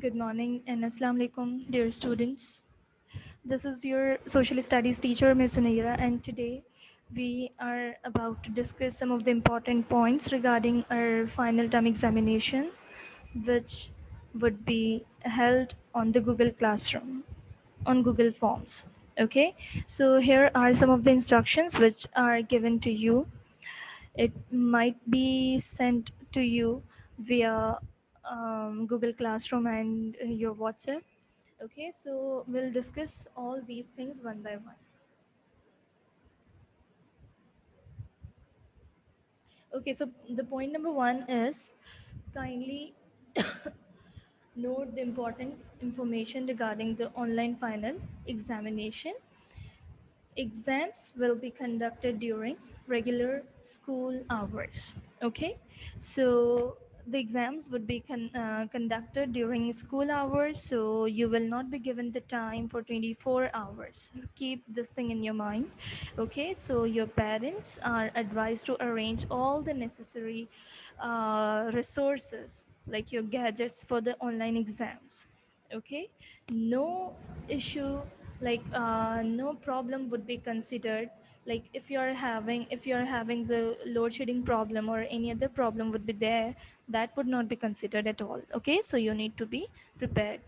Good morning and Assalamu alaikum, dear students. This is your social studies teacher, Ms. Sunaira, and today we are about to discuss some of the important points regarding our final term examination, which would be held on the Google Classroom, on Google Forms. Okay, so here are some of the instructions which are given to you. It might be sent to you via Google Classroom and your WhatsApp. Okay, so we'll discuss all these things one by one. Okay, so the point number one is kindly note the important information regarding the online final examination. Exams will be conducted during regular school hours. Okay, so the exams would be conducted during school hours, so you will not be given the time for 24 hours. Keep this thing in your mind. Okay, so your parents are advised to arrange all the necessary resources like your gadgets for the online exams. Okay, no issue, like no problem would be considered. Like if you're having the load shedding problem or any other problem would be there, that would not be considered at all. Okay, so you need to be prepared.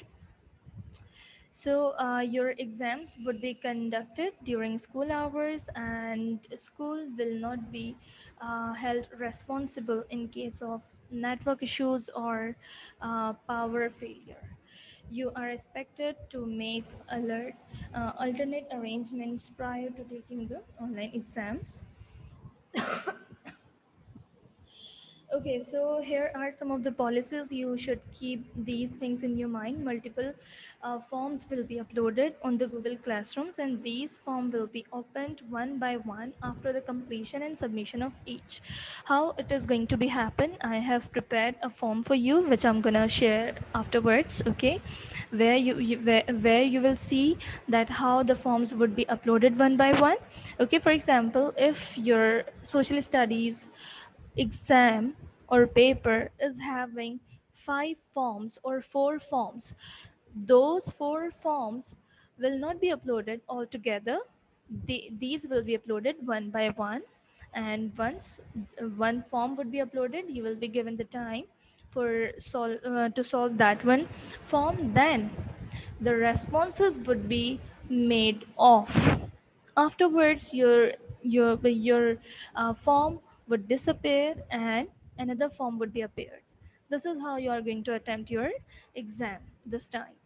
So your exams would be conducted during school hours, and school will not be held responsible in case of network issues or power failure. You are expected to make alternate arrangements prior to taking the online exams. Okay, so here are some of the policies. You should keep these things in your mind. Multiple forms will be uploaded on the Google Classrooms, and these forms will be opened one by one after the completion and submission of each. How it is going to be happen? I have prepared a form for you, which I'm gonna share afterwards. Okay, where you will see that how the forms would be uploaded one by one. Okay, for example, if your social studies exam or paper is having 5 forms or 4 forms, those 4 forms will not be uploaded all together. These will be uploaded one by one, and once one form would be uploaded, you will be given the time for to solve that one form. Then the responses would be made off. Afterwards, your form would disappear and another form would be appeared. This is how you are going to attempt your exam this time.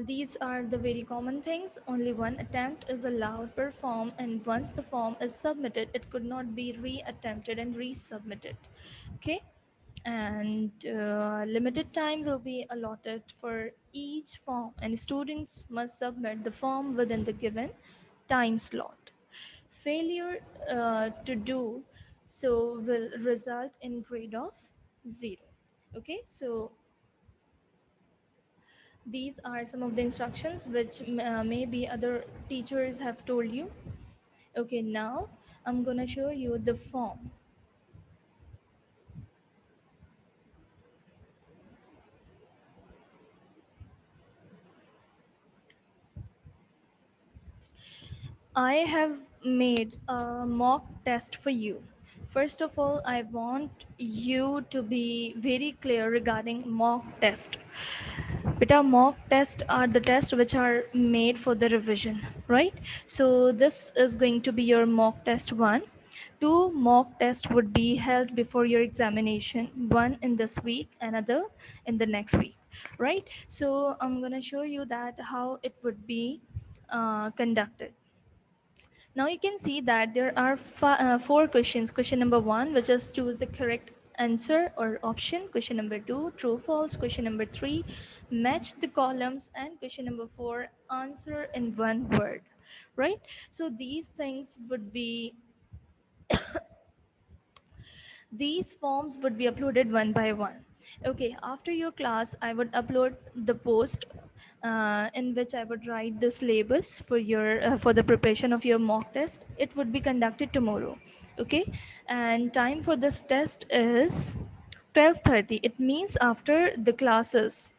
These are the very common things. Only one attempt is allowed per form, and once the form is submitted, it could not be re-attempted and resubmitted. Okay, and limited time will be allotted for each form, and students must submit the form within the given time slot. Failure to do so will result in grade of 0. Okay, so these are some of the instructions which maybe other teachers have told you. Okay, now I'm gonna show you the form. I have made a mock test for you. First of all, I want you to be very clear regarding mock test. Beta, mock tests are the tests which are made for the revision, right? So this is going to be your mock test 1. 2 mock tests would be held before your examination, one in this week, another in the next week, right? So I'm going to show you that how it would be conducted. Now you can see that there are 4 questions. Question number 1, which is choose the correct answer or option. Question number 2, true false. Question number 3, match the columns. And question number 4, answer in one word. Right? So these forms would be uploaded one by one. Okay, after your class, I would upload the post in which I would write the syllabus for your for the preparation of your mock test. It would be conducted tomorrow. Okay, and time for this test is 12:30, it means after the classes.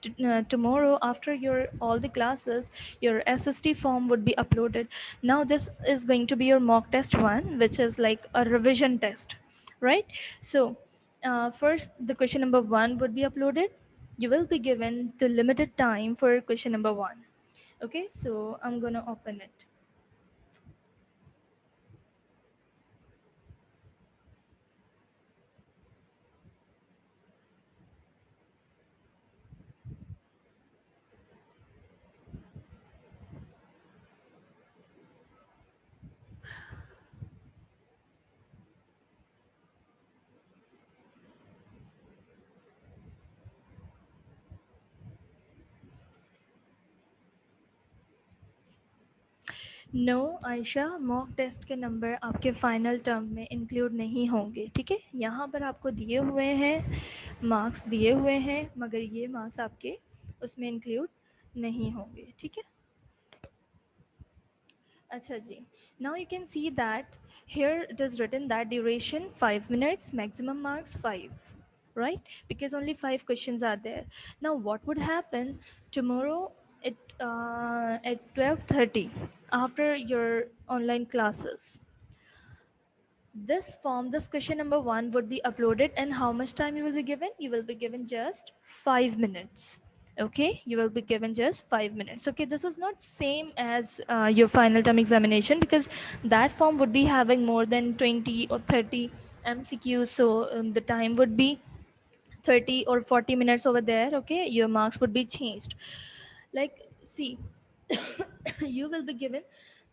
Tomorrow after your all the classes, your SST form would be uploaded. Now this is going to be your mock test one, which is like a revision test, right? So first the question number one would be uploaded. You will be given the limited time for question number one. Okay, so I'm gonna open it. No Ayesha, mock test के number आपके final term में include नहीं होंगे, ठीक है? यहाँ पर आपको दिए हुए हैं, मार्क्स दिए हुए हैं, मगर ये मार्क्स आपके उसमें इंक्लूड नहीं होंगे, ठीक है? अच्छा जी, now you can see that here it is written that duration 5 minutes, maximum marks 5, right? Because only 5 questions are there. Now what would happen tomorrow at 12:30 after your online classes? This form, this question number one would be uploaded, and how much time you will be given? You will be given just 5 minutes. Okay, you will be given just 5 minutes. Okay, this is not same as your final term examination, because that form would be having more than 20 or 30 MCQs. So the time would be 30 or 40 minutes over there. Okay, your marks would be changed. Like, see, you will be given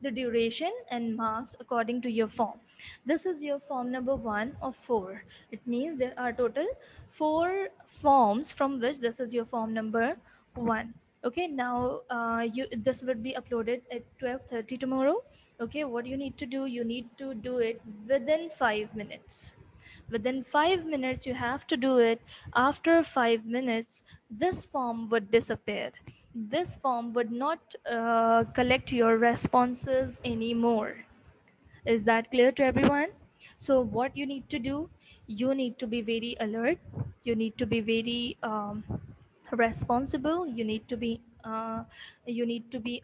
the duration and marks according to your form. This is your form number one of four. It means there are total four forms, from which this is your form number one. Okay, now you this would be uploaded at 12:30 tomorrow. Okay, what you need to do, you need to do it within 5 minutes. Within 5 minutes you have to do it. After 5 minutes, this form would disappear. This form would not collect your responses anymore. Is that clear to everyone? So what you need to do, you need to be very alert, you need to be very responsible, you need to be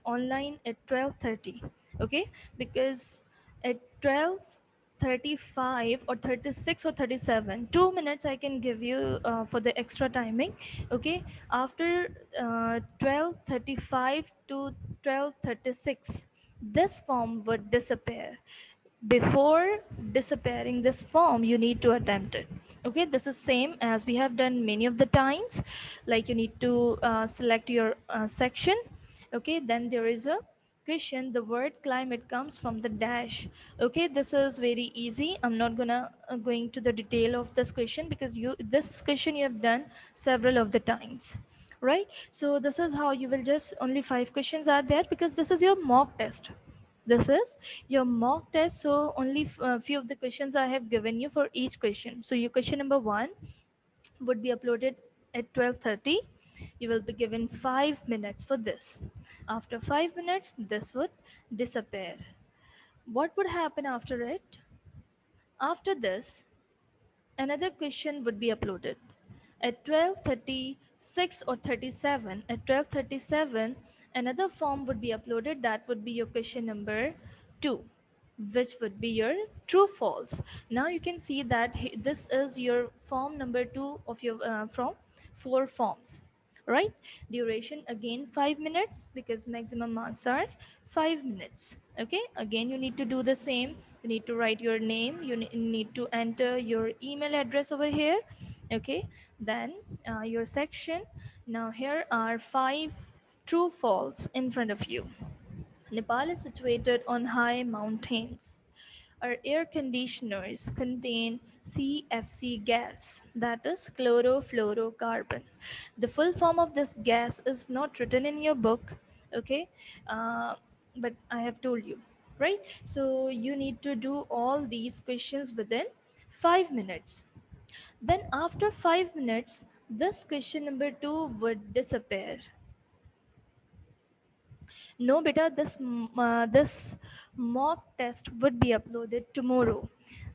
online at 12:30. Okay, because at 12:35 or 36 or 37, 2 minutes I can give you for the extra timing. Okay, after 12:35 to 12:36, this form would disappear. Before disappearing this form, you need to attempt it. Okay, this is same as we have done many of the times. Like, you need to select your section. Okay, then there is a question. The word climate comes from the dash. Okay, this is very easy. I'm not gonna going to the detail of this question, because you this question you have done several of the times, right? So this is how you will just, only 5 questions are there, because this is your mock test. This is your mock test, so only few of the questions I have given you for each question. So your question number one would be uploaded at 12:30. You will be given 5 minutes for this. After 5 minutes, this would disappear. What would happen after it? After this, another question would be uploaded at 12:36 or 37. At 12:37, another form would be uploaded. That would be your question number 2, which would be your true false. Now you can see that this is your form number 2 of your from 4 forms, right? Duration again 5 minutes, because maximum marks are 5 minutes. Okay, again you need to do the same. You need to write your name, you need to enter your email address over here. Okay, then your section. Now here are 5 true false in front of you. Nepal is situated on high mountains. Our air conditioners contain CFC gas, that is chlorofluorocarbon. The full form of this gas is not written in your book, okay? But I have told you, right? So you need to do all these questions within 5 minutes. Then after 5 minutes, this question number 2 would disappear. No beta, this mock test would be uploaded tomorrow.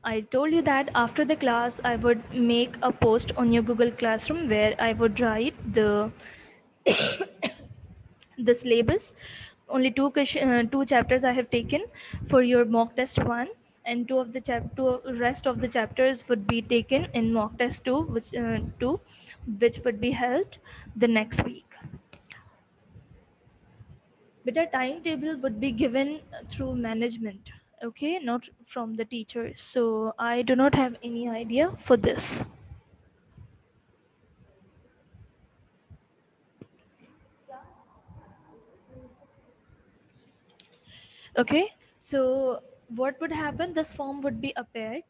I told you that after the class I would make a post on your Google Classroom where I would write the syllabus. Only two chapters I have taken for your mock test one, and two rest of the chapters would be taken in mock test two, which would be held the next week. But a timetable would be given through management, okay, not from the teachers. So I do not have any idea for this. Okay, so what would happen? This form would be appeared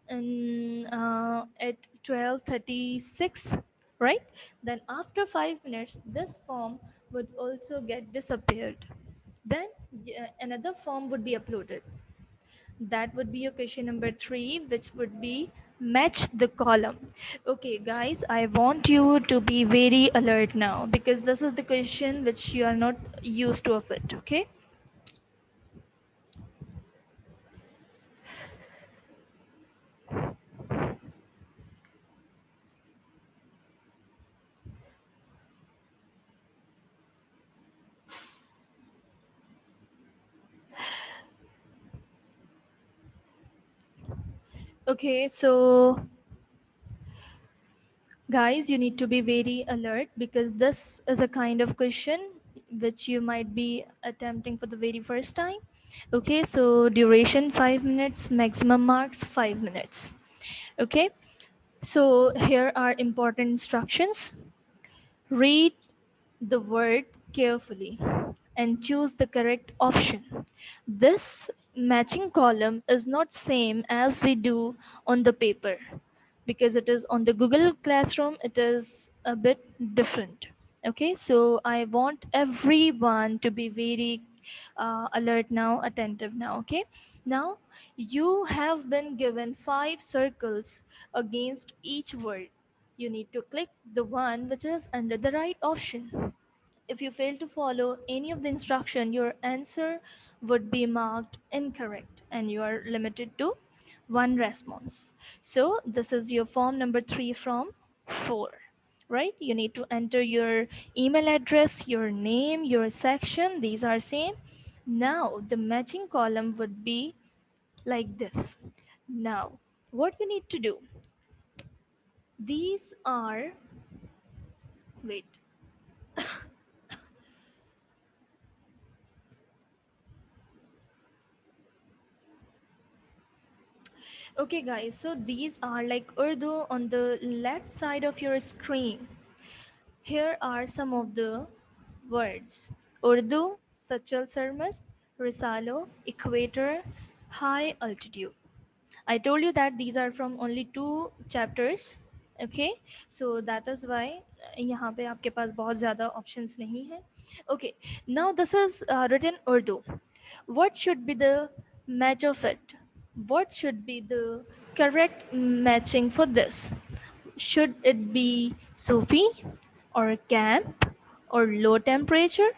at 12:36, right? Then after 5 minutes this form would also get disappeared. Then another form would be uploaded. That would be your question number 3, which would be match the column. Okay guys, I want you to be very alert now because this is the question which you are not used to of it. Okay, okay, so guys, you need to be very alert because this is a kind of question which you might be attempting for the very first time. Okay, so duration 5 minutes, maximum marks 5 minutes. Okay, so here are important instructions. Read the word carefully and choose the correct option. This matching column is not same as we do on the paper because it is on the Google Classroom, it is a bit different. Okay, so I want everyone to be very alert now, attentive now. Okay, now you have been given 5 circles against each word. You need to click the one which is under the right option. If you fail to follow any of the instruction, your answer would be marked incorrect and you are limited to one response. So this is your form number 3 from 4, right? You need to enter your email address, your name, your section. These are same. Now the matching column would be like this. Now what you need to do, these are, wait. Okay guys, so these are like Urdu on the left side of your screen. Here are some of the words. Urdu, Sachal Sarmast, Risalo, Equator, High Altitude. I told you that these are from only 2 chapters. Okay, so that is why यहाँ पे आपके पास बहुत ज़्यादा options नहीं है. Okay, now this is written Urdu. What should be the match of it? What should be the correct matching for this? Should it be Sufi or camp or low temperature,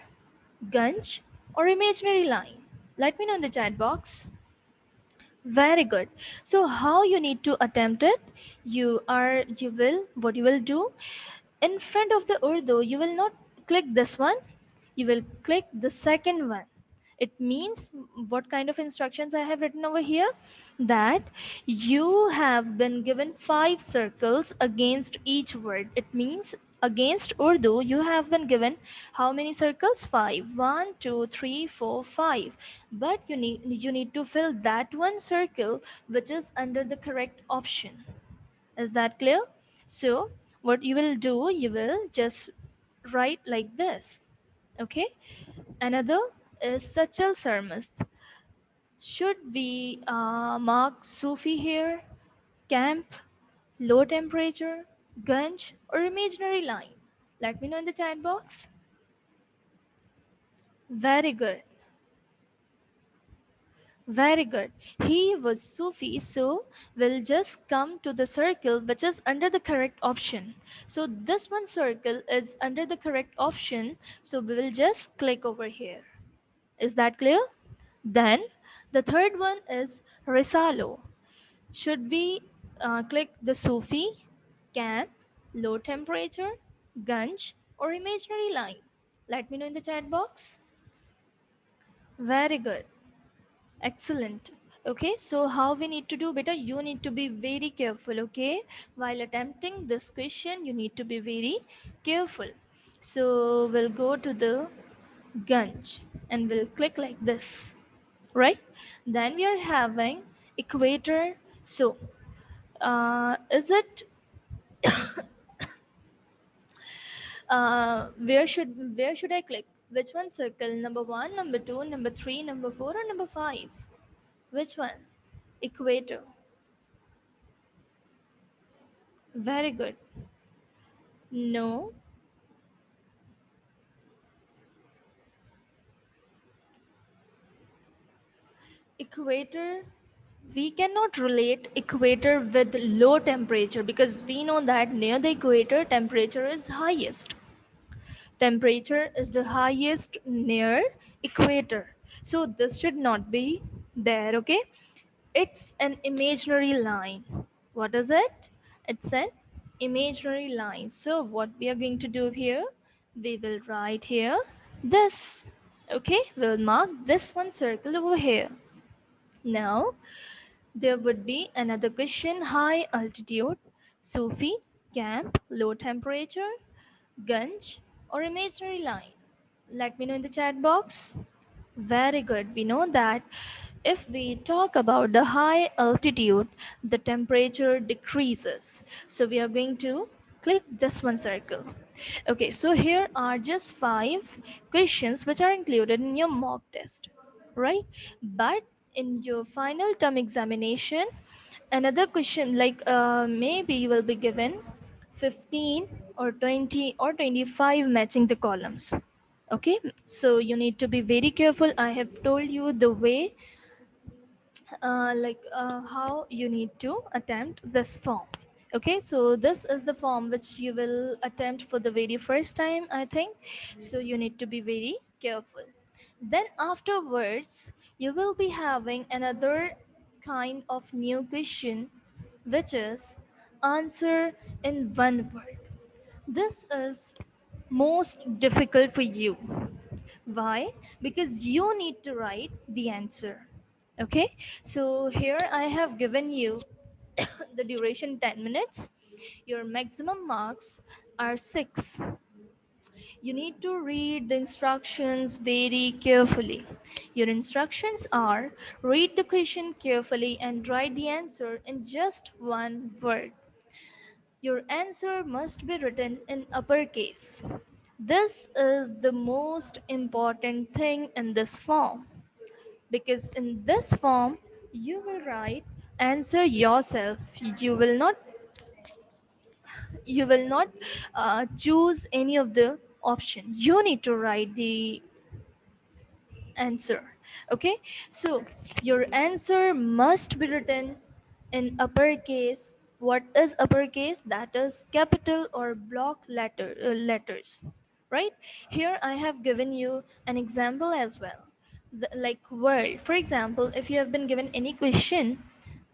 gunge or imaginary line? Let me know in the chat box. Very good. So how you need to attempt it? What you will do in front of the Urdu, you will not click this one, you will click the second one. It means what kind of instructions I have written over here, that you have been given 5 circles against each word. It means against Urdu you have been given how many circles? 5. 1 2 3 4 5. But you need to fill that one circle which is under the correct option. Is that clear? So what you will do, you will just write like this. Okay, another is Sachal Sarmast. Should we mark Sufi here, camp, low temperature, gunge or imaginary line? Let me know in the chat box. Very good. Very good. He was Sufi, so we'll just come to the circle which is under the correct option. So this one circle is under the correct option, so we will just click over here. Is that clear? Then the third one is Risalo. Should we click the Sufi, camp, low temperature, Ganj, or imaginary line? Let me know in the chat box. Very good. Excellent. Okay, so how we need to do, beta? You need to be very careful, okay? While attempting this question, you need to be very careful. So we'll go to the Ganj and we'll click like this, right? Then we are having equator. So, is it where should I click? Which one circle? Number one, number two, number three, number four, or number five? Which one? Equator. Very good. No, equator. We cannot relate equator with low temperature because we know that near the equator temperature is highest. Temperature is the highest near equator. So this should not be there, okay? It's an imaginary line. What is it? It's an imaginary line. So what we are going to do here, we will write here this. Okay, we'll mark this one circle over here. Now there would be another question: high altitude, Sufi, camp, low temperature, Ganj, or imaginary line? Let me know in the chat box. Very good. We know that if we talk about the high altitude, the temperature decreases. So we are going to click this one circle. Okay, so here are just 5 questions which are included in your mock test, right? But in your final term examination, another question like maybe you will be given 15 or 20 or 25 matching the columns. Okay, so you need to be very careful. I have told you the way, how you need to attempt this form. Okay, so this is the form which you will attempt for the very first time, I think. So you need to be very careful. Then afterwards you will be having another kind of new question, which is answer in one word. This is most difficult for you. Why? Because you need to write the answer. Okay, so here I have given you the duration 10 minutes. Your maximum marks are 6. You need to read the instructions very carefully. Your instructions are: read the question carefully and write the answer in just one word. Your answer must be written in uppercase. This is the most important thing in this form, because in this form you will write answer yourself. You will not choose any of the option. You need to write the answer. Okay, so your answer must be written in uppercase. What is uppercase? That is capital or block letters, right? Here I have given you an example as well. Like world, for example, if you have been given any question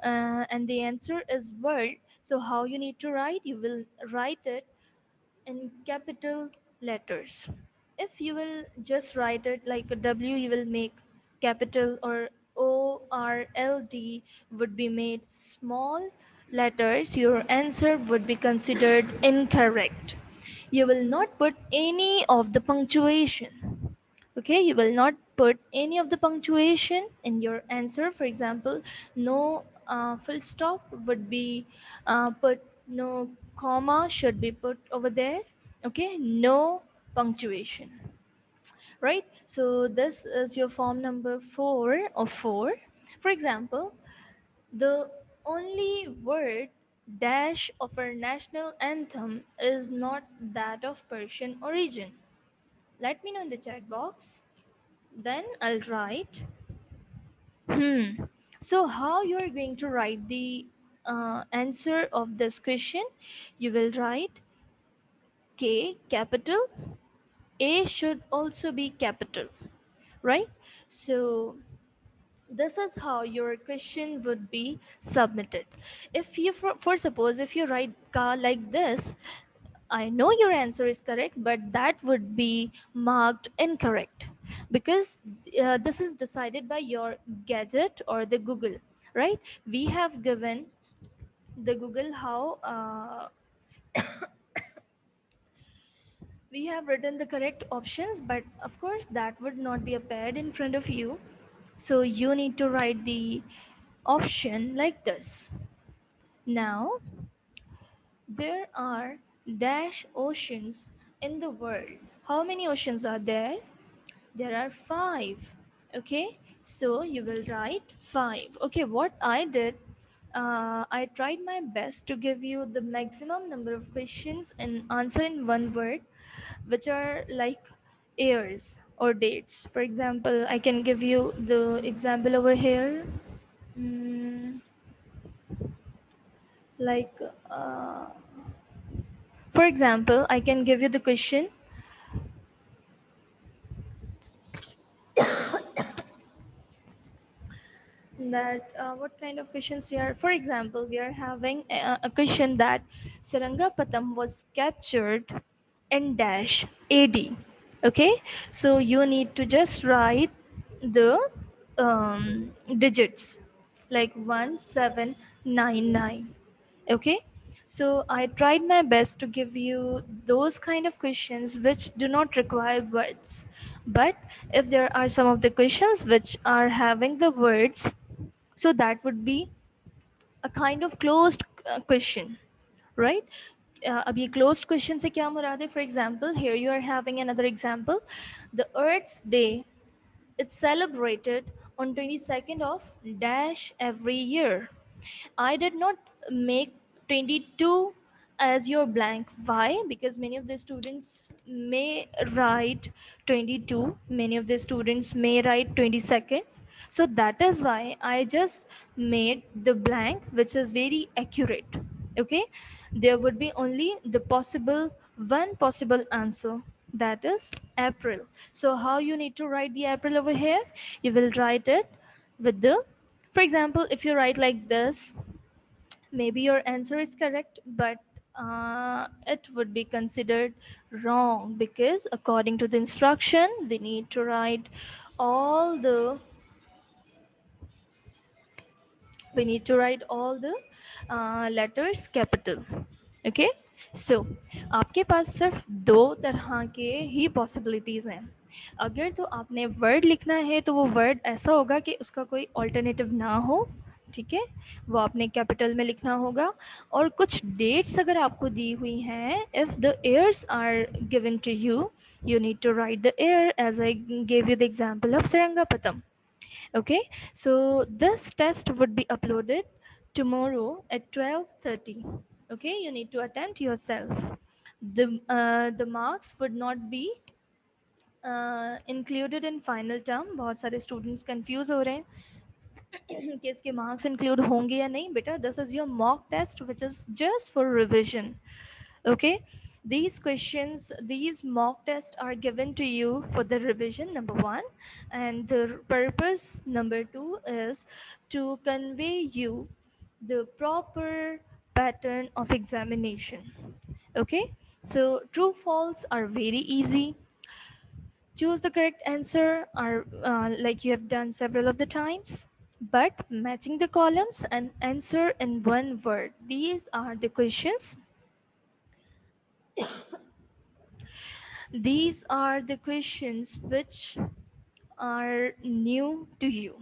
and the answer is world, so how you need to write? You will write it in capital letters. If you will just write it like a W, you will make capital, or ORLD would be made small letters. Your answer would be considered incorrect. You will not put any of the punctuation. Okay, you will not put any of the punctuation in your answer. For example, no full stop would be put, no comma should be put over there. Okay, no punctuation, right? So this is your form number 4 of 4. For example, the only word dash of our national anthem is not that of Persian origin. Let me know in the chat box. Then I'll write. Hmm. So how you are going to write the answer of this question? You will write K capital. A should also be capital, right? So this is how your question would be submitted. If you, for suppose, if you write car like this, I know your answer is correct, but that would be marked incorrect because this is decided by your gadget or the Google, right? We have given the Google how we have written the correct options, but of course that would not be appeared in front of you. So you need to write the option like this. Now, there are dash oceans in the world. How many oceans are there? There are five. Okay, so you will write five. Okay, what I did, I tried my best to give you the maximum number of questions and answer in one word, which are like years or dates. For example, I can give you the example over here. Mm, like, uh, for example, I can give you the question that what kind of questions we are. For example, we are having a question that Sarangapatam was captured in dash AD. Okay, so you need to just write the digits like 1799. Okay, so I tried my best to give you those kind of questions which do not require words. But if there are some of the questions which are having the words, so that would be a kind of closed question, right? अब ये closed question से क्या मुराद है? For example, here you are having another example. The Earth's Day, it's celebrated on 22nd of dash every year. I did not make 22 as your blank. Why? Because many of the students may write 22, many of the students may write 22nd. So that is why I just made the blank, which is very accurate. Okay, there would be only the possible one possible answer, that is April. So how you need to write the April over here? You will write it with the, for example, if you write like this, maybe your answer is correct, but it would be considered wrong because according to the instruction, we need to write all the letters capital. Okay, so आपके पास सिर्फ दो तरह के ही possibilities हैं. अगर तो आपने word लिखना है तो वो वर्ड ऐसा होगा कि उसका कोई ऑल्टरनेटिव ना हो. ठीक है, वो आपने कैपिटल में लिखना होगा. और कुछ डेट्स अगर आपको दी हुई हैं, if the years are given to you, you need to write the year as I gave you the example of Sarangapatam. Okay, so this test would be uploaded tomorrow at 12:30. Okay, you need to attend yourself. The marks would not be included in final term. बहुत सारे students confuse हो रहे हैं कि इसके marks include होंगे या नहीं. बेटा, this is your mock test which is just for revision. Okay, these questions, these mock tests are given to you for the revision, number one, and the purpose number two is to convey you the proper pattern of examination. Okay, so true false are very easy. Choose the correct answer are like you have done several of the times, but matching the columns and answer in one word, these are the questions. These are the questions which are new to you.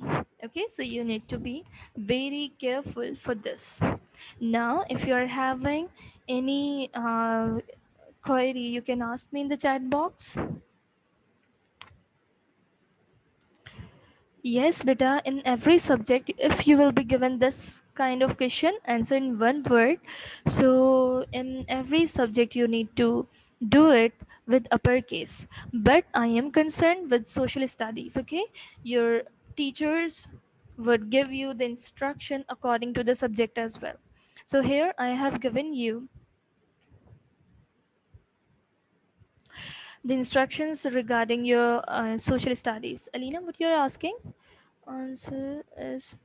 Okay, so you need to be very careful for this. Now, if you are having any query, you can ask me in the chat box. Yes, beta, in every subject, if you will be given this kind of question, answer in one word. So, in every subject, you need to do it with uppercase. But I am concerned with social studies, okay? Your teachers would give you the instruction according to the subject as well. So, here I have given you The instructions regarding your social studies. Alina, what you're asking? Answer is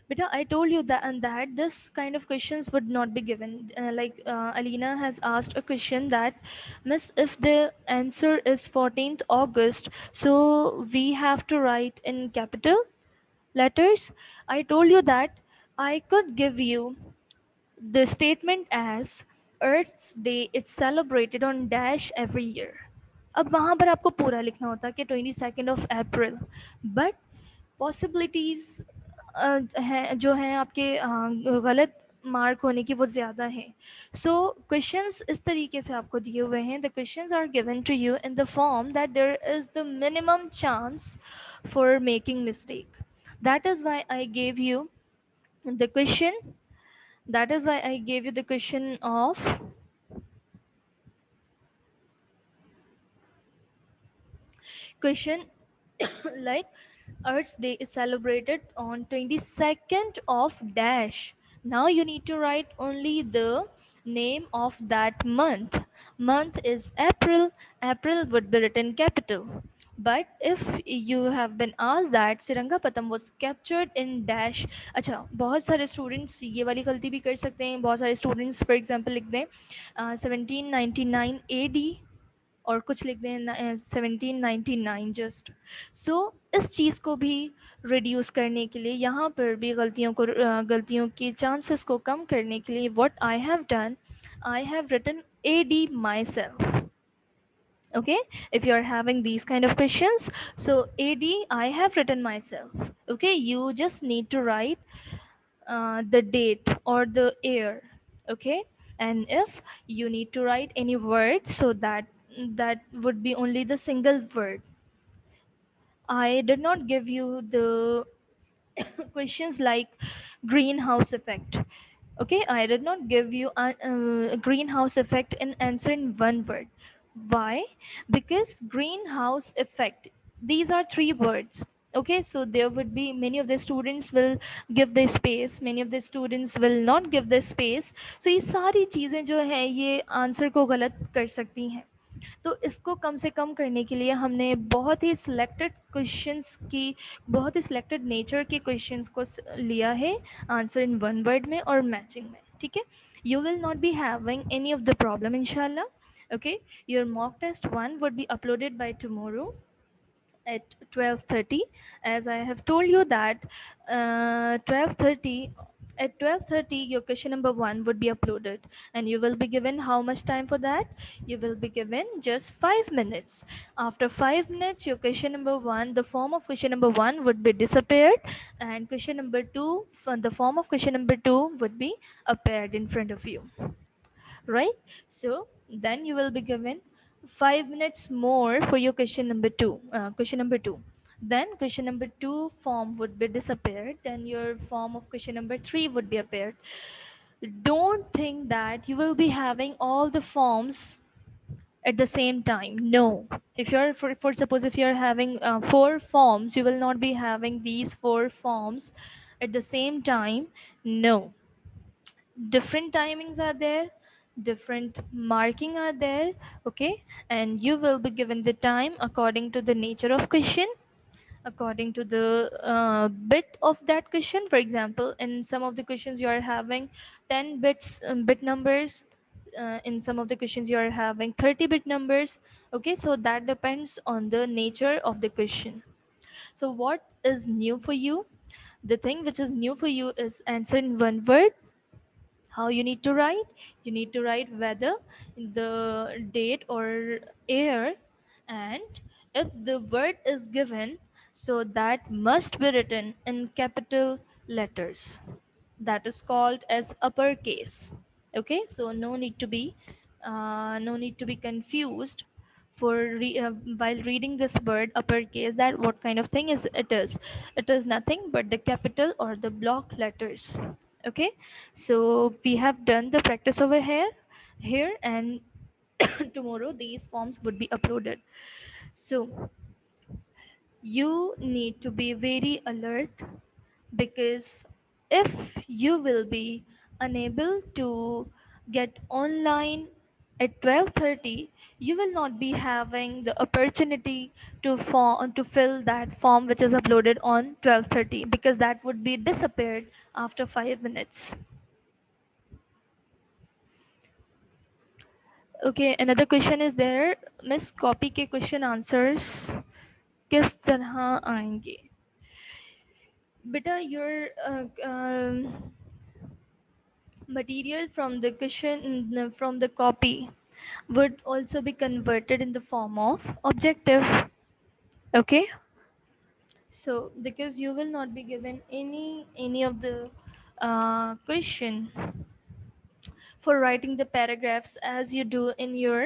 Beta, I told you that and that this kind of questions would not be given. Alina has asked a question that, Miss, if the answer is 14th August, so we have to write in capital letters. I told you that I could give you the statement as Earth's Day is celebrated on dash every year. अब वहाँ पर आपको पूरा लिखना होता कि 22nd of April, but possibilities हैं जो हैं आपके गलत मार्क होने की वो ज़्यादा हैं. सो क्वेश्चंस इस तरीके से आपको दिए हुए हैं. The questions are given to you in the form that there is the minimum chance for making mistake. That is why I gave you the question that is why I gave you the question of question like Earth's Day is celebrated on 22nd of dash. Now you need to write only the name of that month. Month is April. April would be written capital. But if you have been asked that Siranga was captured in dash, अच्छा बहुत सारे students ये वाली गलती भी कर सकते हैं. बहुत सारे स्टूडेंट्स फॉर एग्जांपल लिख दें 1799 AD और कुछ लिख दें 1799 जस्ट. सो इस चीज़ को भी रिड्यूस करने के लिए, यहाँ पर भी गलतियों के चांसेस को कम करने के लिए, what I have done, I have written AD myself. Okay, if you are having these kind of questions, so AD I have written myself. Okay, you just need to write the date or the year. Okay, and if you need to write any word, so that would be only the single word. I did not give you the questions like greenhouse effect. Okay, I did not give you a greenhouse effect in answer in one word. Why? Because greenhouse effect, these are three words. Okay, so there would be many of the students will give the space, many of the students will not give the space. So ये सारी चीज़ें जो है ये answer को गलत कर सकती हैं. तो इसको कम से कम करने के लिए हमने बहुत ही सिलेक्टेड नेचर के क्वेश्चंस को लिया है आंसर इन वन वर्ड में और मैचिंग में. ठीक है, you will not be having any of the problem इंशाल्लाह. Okay, your mock test 1 would be uploaded by tomorrow at 12:30. As I have told you that 12:30, at 12:30 your question number 1 would be uploaded, and you will be given how much time for that? You will be given just 5 minutes. After 5 minutes your question number 1, the form of question number 1 would be disappeared, and question number 2, the form of question number 2 would be appeared in front of you, right? So then you will be given 5 minutes more for your question number 2. Then question number 2 form would be disappeared, then your form of question number 3 would be appeared. Don't think that you will be having all the forms at the same time. No, if you're for suppose if you're having 4 forms, you will not be having these 4 forms at the same time. No, different timings are there, different marking are there. Okay, and you will be given the time according to the nature of question, according to the bit of that question. For example, in some of the questions you are having 10 bits bit numbers, in some of the questions you are having 30-bit numbers. Okay, so that depends on the nature of the question. So what is new for you? The thing which is new for you is answer in one word. How you need to write? You need to write whether, the date or year, and if the word is given, so that must be written in capital letters. That is called as uppercase. Okay, so no need to be confused while reading this word uppercase, that what kind of thing is it is. It is nothing but the capital or the block letters. Okay, so we have done the practice over here, and tomorrow these forms would be uploaded. So you need to be very alert, because if you will be unable to get online at 12:30 you will not be having the opportunity to fill that form which is uploaded on 12:30, because that would be disappeared after 5 minutes. Okay, another question is there, miss copy के question answers किस तरह आएंगे? बेटा your material from the question from the copy would also be converted in the form of objective. Okay, so because you will not be given any of the question for writing the paragraphs as you do in your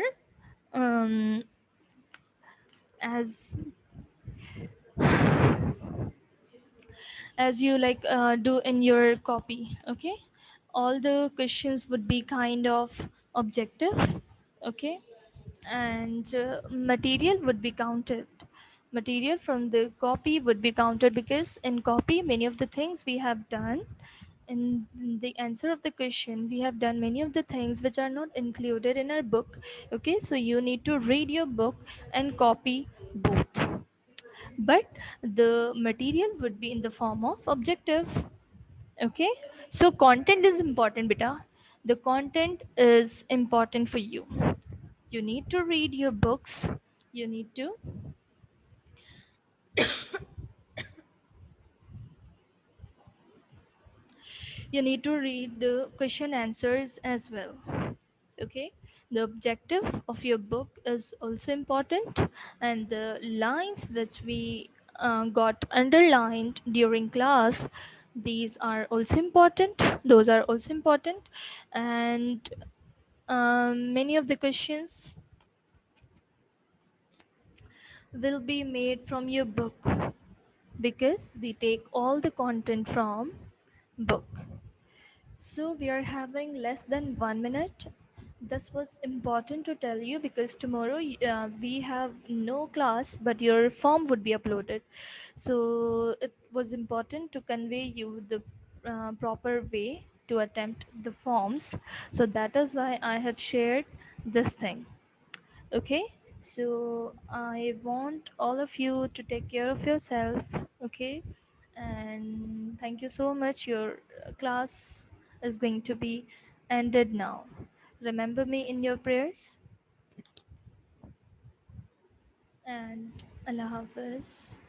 um, as as you like do in your copy. Okay, all the questions would be kind of objective. Okay, and material would be counted, material from the copy would be counted, because in copy many of the things we have done in the answer of the question, we have done many of the things which are not included in our book. Okay, so you need to read your book and copy both, but the material would be in the form of objective. Okay, so content is important, beta. The content is important for you. You need to read your books, you need to you need to read the question answers as well. Okay, the objective of your book is also important, and the lines which we got underlined during class, these are also important, those are also important. And many of the questions will be made from your book, because we take all the content from book. So we are having less than 1 minute. This was important to tell you because tomorrow we have no class, but your form would be uploaded. So it was important to convey you the proper way to attempt the forms. So that is why I have shared this thing. Okay, so I want all of you to take care of yourself. Okay, and thank you so much. Your class is going to be ended now. Remember me in your prayers, and Allah Hafiz.